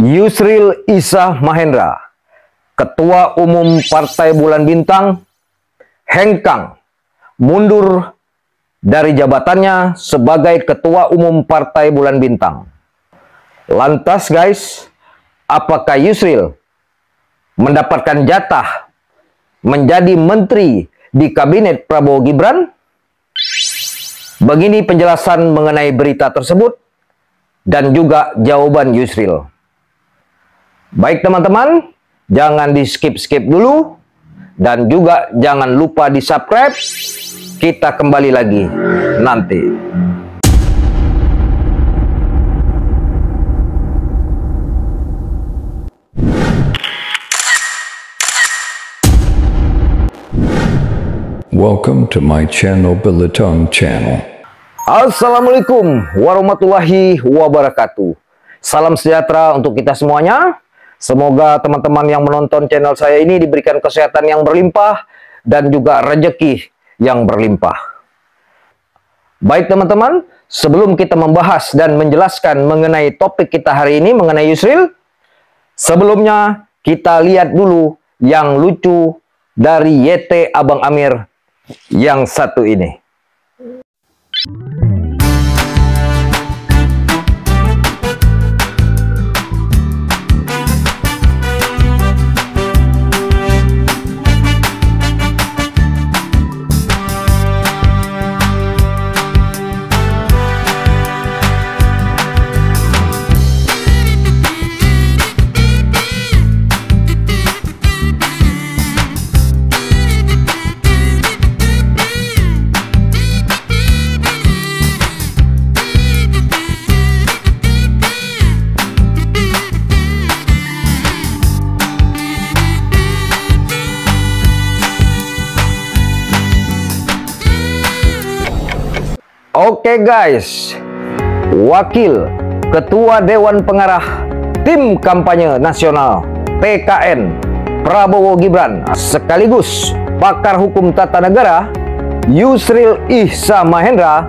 Yusril Izzah Mahendra, Ketua Umum Partai Bulan Bintang, hengkang mundur dari jabatannya sebagai Ketua Umum Partai Bulan Bintang. Lantas guys, apakah Yusril mendapatkan jatah menjadi menteri di kabinet Prabowo Gibran? Begini penjelasan mengenai berita tersebut dan juga jawaban Yusril. Baik teman-teman, jangan di skip-skip dulu dan juga jangan lupa di subscribe. Kita kembali lagi nanti. Welcome to my channel, Biletong Channel. Assalamualaikum warahmatullahi wabarakatuh. Salam sejahtera untuk kita semuanya. Semoga teman-teman yang menonton channel saya ini diberikan kesehatan yang berlimpah dan juga rezeki yang berlimpah. Baik teman-teman, sebelum kita membahas dan menjelaskan mengenai topik kita hari ini mengenai Yusril, sebelumnya kita lihat dulu yang lucu dari YT Abang Amir yang satu ini. Oke guys, Wakil Ketua Dewan Pengarah Tim Kampanye Nasional TKN Prabowo Gibran sekaligus pakar hukum tata negara Yusril Izzah Mahendra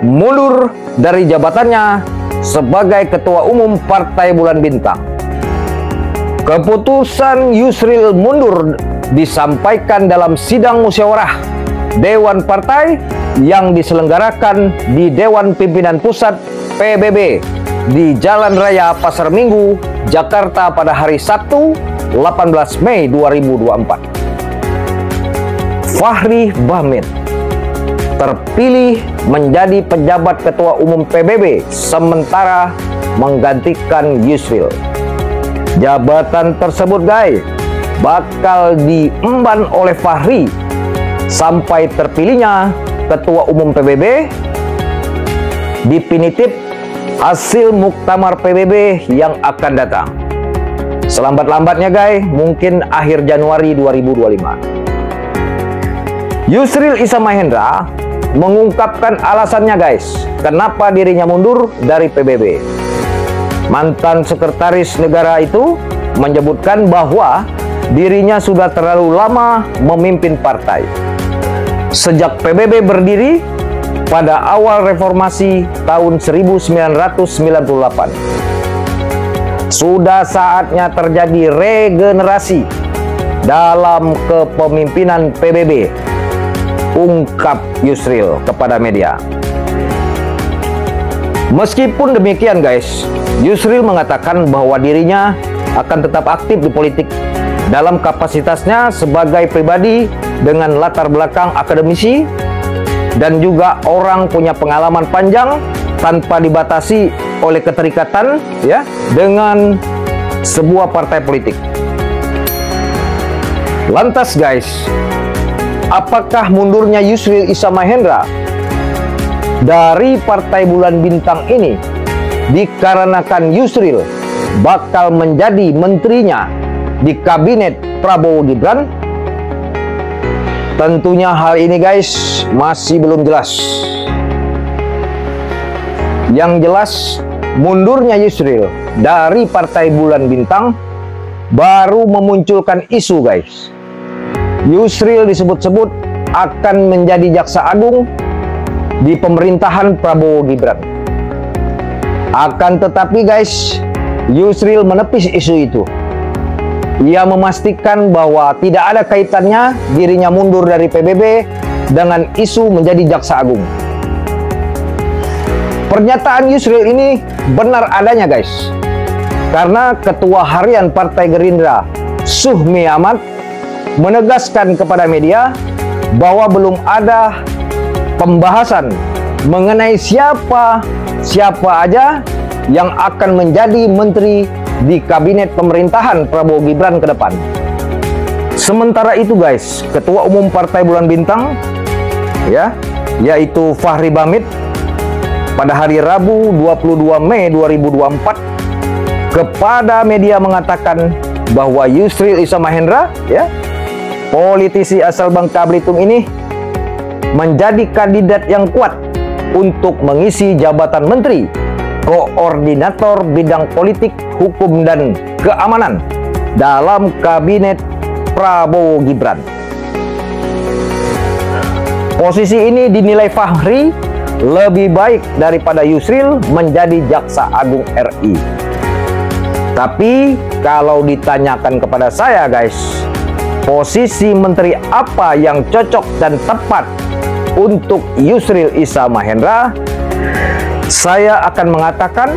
mundur dari jabatannya sebagai Ketua Umum Partai Bulan Bintang. Keputusan Yusril mundur disampaikan dalam sidang musyawarah Dewan Partai yang diselenggarakan di Dewan Pimpinan Pusat PBB di Jalan Raya Pasar Minggu, Jakarta pada hari Sabtu 18 Mei 2024. Fahri Bahmid terpilih menjadi pejabat Ketua Umum PBB sementara menggantikan Yusril. Jabatan tersebut guys bakal diemban oleh Fahri sampai terpilihnya Ketua Umum PBB definitif hasil muktamar PBB yang akan datang. Selambat-lambatnya guys, mungkin akhir Januari 2025. Yusril Izzah Mahendra mengungkapkan alasannya guys, kenapa dirinya mundur dari PBB. Mantan sekretaris negara itu menyebutkan bahwa dirinya sudah terlalu lama memimpin partai. Sejak PBB berdiri pada awal reformasi tahun 1998. Sudah saatnya terjadi regenerasi dalam kepemimpinan PBB, ungkap Yusril kepada media. Meskipun demikian guys, Yusril mengatakan bahwa dirinya akan tetap aktif di politik dalam kapasitasnya sebagai pribadi dengan latar belakang akademisi dan juga orang punya pengalaman panjang tanpa dibatasi oleh keterikatan ya dengan sebuah partai politik. Lantas guys, apakah mundurnya Yusril Izzah Mahendra dari Partai Bulan Bintang ini dikarenakan Yusril bakal menjadi menterinya di kabinet Prabowo Gibran? Tentunya hal ini guys masih belum jelas. Yang jelas mundurnya Yusril dari Partai Bulan Bintang baru memunculkan isu guys. Yusril disebut-sebut akan menjadi jaksa agung di pemerintahan Prabowo Gibran. Akan tetapi guys, Yusril menepis isu itu. Ia memastikan bahwa tidak ada kaitannya dirinya mundur dari PBB dengan isu menjadi jaksa agung. Pernyataan Yusril ini benar adanya guys, karena Ketua Harian Partai Gerindra Suhmi Ahmad menegaskan kepada media bahwa belum ada pembahasan mengenai siapa aja yang akan menjadi menteri di kabinet pemerintahan Prabowo Gibran ke depan. Sementara itu guys, Ketua Umum Partai Bulan Bintang yaitu Fahri Bamid pada hari Rabu 22 Mei 2024 kepada media mengatakan bahwa Yusril Iza Mahendra, politisi asal Bangka Belitung ini menjadi kandidat yang kuat untuk mengisi jabatan menteri koordinator bidang politik, hukum, dan keamanan dalam kabinet Prabowo Gibran. Posisi ini dinilai Fahri lebih baik daripada Yusril menjadi Jaksa Agung RI. Tapi kalau ditanyakan kepada saya guys, posisi menteri apa yang cocok dan tepat untuk Yusril Iza Mahendra, saya akan mengatakan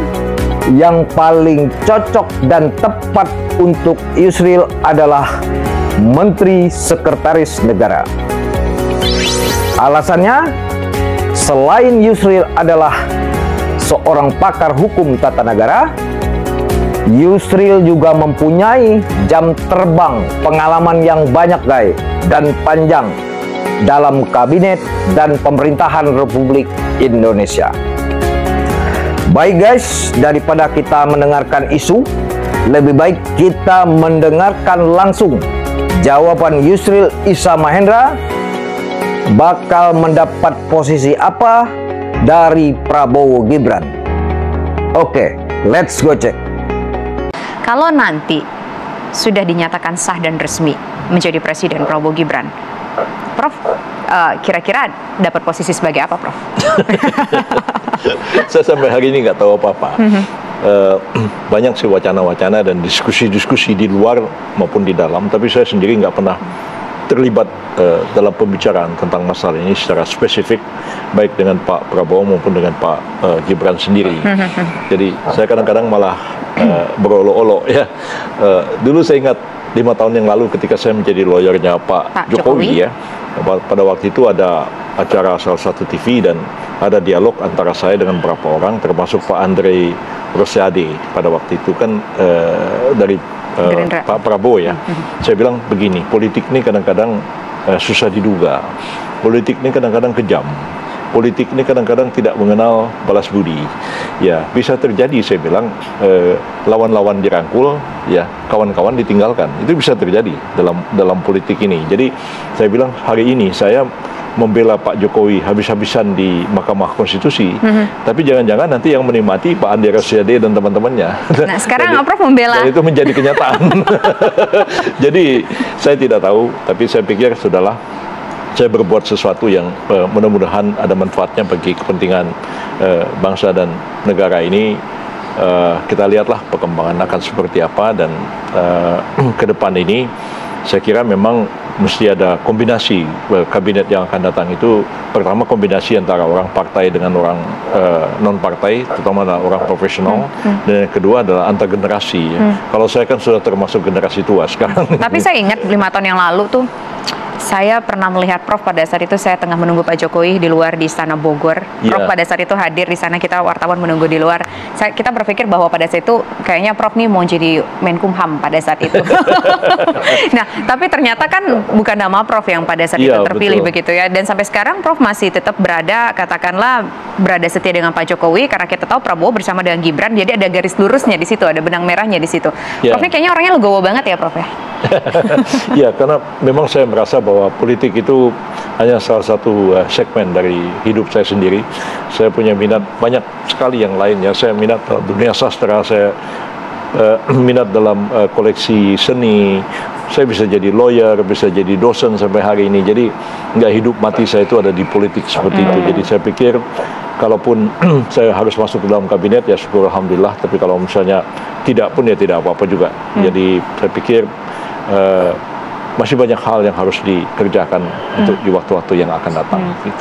yang paling cocok dan tepat untuk Yusril adalah Menteri Sekretaris Negara. Alasannya, selain Yusril adalah seorang pakar hukum tata negara, Yusril juga mempunyai jam terbang pengalaman yang banyak guys dan panjang dalam kabinet dan pemerintahan Republik Indonesia. Baik guys, daripada kita mendengarkan isu, lebih baik kita mendengarkan langsung jawaban Yusril Iza Mahendra bakal mendapat posisi apa dari Prabowo Gibran. Oke, let's go cek. Kalau nanti sudah dinyatakan sah dan resmi menjadi presiden Prabowo Gibran, Prof, kira-kira dapat posisi sebagai apa, Prof? Saya sampai hari ini nggak tahu apa-apa. Banyak sih wacana-wacana dan diskusi-diskusi di luar maupun di dalam, tapi saya sendiri nggak pernah terlibat dalam pembicaraan tentang masalah ini secara spesifik, baik dengan Pak Prabowo maupun dengan Pak Gibran sendiri. Jadi saya kadang-kadang malah berolok-olok ya. Dulu saya ingat 5 tahun yang lalu ketika saya menjadi lawyernya Pak Jokowi ya, pada waktu itu ada acara salah satu TV dan ada dialog antara saya dengan beberapa orang, termasuk Pak Andre Rosiade pada waktu itu kan dari Pak Prabowo ya. Saya bilang begini, politik ini kadang-kadang susah diduga, politik ini kadang-kadang kejam, politik ini kadang-kadang tidak mengenal balas budi. Ya, bisa terjadi saya bilang lawan-lawan dirangkul, ya kawan-kawan ditinggalkan. Itu bisa terjadi dalam politik ini. Jadi saya bilang hari ini saya membela Pak Jokowi habis-habisan di Mahkamah Konstitusi, tapi jangan-jangan nanti yang menikmati Pak Andi Rosiade dan teman-temannya. Nah, sekarang Prof membela. Dan itu menjadi kenyataan. Jadi saya tidak tahu, tapi saya pikir sudahlah, saya berbuat sesuatu yang mudah-mudahan ada manfaatnya bagi kepentingan bangsa dan negara ini. Kita lihatlah perkembangan akan seperti apa, dan ke depan ini saya kira memang mesti ada kombinasi kabinet yang akan datang itu. Pertama, kombinasi antara orang partai dengan orang non-partai, terutama orang profesional, dan yang kedua adalah antar generasi. Kalau saya kan sudah termasuk generasi tua sekarang. Tapi saya ingat 5 tahun yang lalu tuh, saya pernah melihat Prof pada saat itu saya tengah menunggu Pak Jokowi di luar di Istana Bogor. Prof pada saat itu hadir di sana, kita wartawan menunggu di luar. Kita berpikir bahwa pada saat itu kayaknya Prof nih mau jadi Menkumham pada saat itu. Nah, tapi ternyata kan bukan nama Prof yang pada saat itu terpilih, betul, begitu ya. Dan sampai sekarang Prof masih tetap berada, katakanlah berada setia dengan Pak Jokowi, karena kita tahu Prabowo bersama dengan Gibran, jadi ada garis lurusnya di situ, ada benang merahnya di situ. Prof ini kayaknya orangnya legowo banget ya, Prof ya. Ya, karena memang saya merasa bahwa politik itu hanya salah satu segmen dari hidup saya sendiri. Saya punya minat banyak sekali yang lain ya. Saya minat dunia sastra, saya minat dalam koleksi seni. Saya bisa jadi lawyer, bisa jadi dosen sampai hari ini. Jadi nggak hidup mati saya itu ada di politik seperti itu. Jadi saya pikir kalaupun saya harus masuk ke dalam kabinet ya syukur alhamdulillah, tapi kalau misalnya tidak pun ya tidak apa-apa juga. Jadi saya pikir masih banyak hal yang harus dikerjakan untuk di waktu-waktu yang akan datang. Gitu.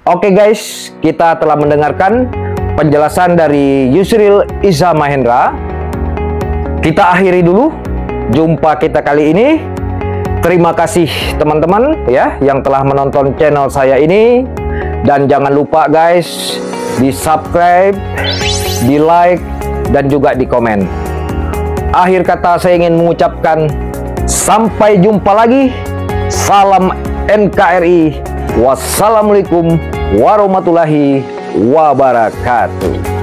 Oke guys, kita telah mendengarkan penjelasan dari Yusril Iza Mahendra. Kita akhiri dulu jumpa kita kali ini. Terima kasih teman-teman ya yang telah menonton channel saya ini, dan jangan lupa guys di subscribe, di like, dan juga di komen. Akhir kata saya ingin mengucapkan sampai jumpa lagi. Salam NKRI. Wassalamualaikum warahmatullahi wabarakatuh.